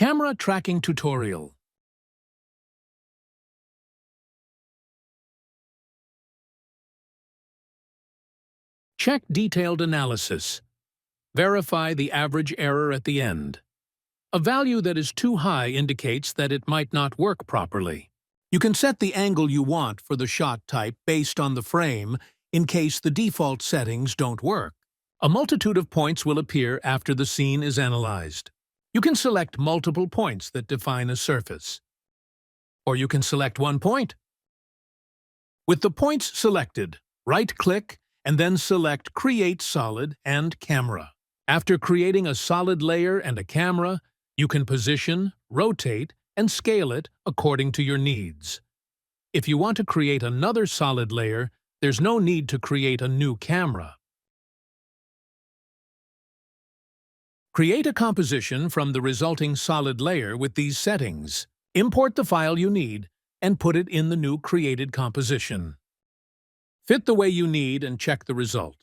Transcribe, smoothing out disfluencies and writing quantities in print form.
Camera tracking tutorial. Check detailed analysis. Verify the average error at the end. A value that is too high indicates that it might not work properly. You can set the angle you want for the shot type based on the frame in case the default settings don't work. A multitude of points will appear after the scene is analyzed. You can select multiple points that define a surface. Or you can select one point. With the points selected, right-click and then select Create Solid and Camera. After creating a solid layer and a camera, you can position, rotate, and scale it according to your needs. If you want to create another solid layer, there's no need to create a new camera. Create a composition from the resulting solid layer with these settings. Import the file you need and put it in the new created composition. Fit the way you need and check the result.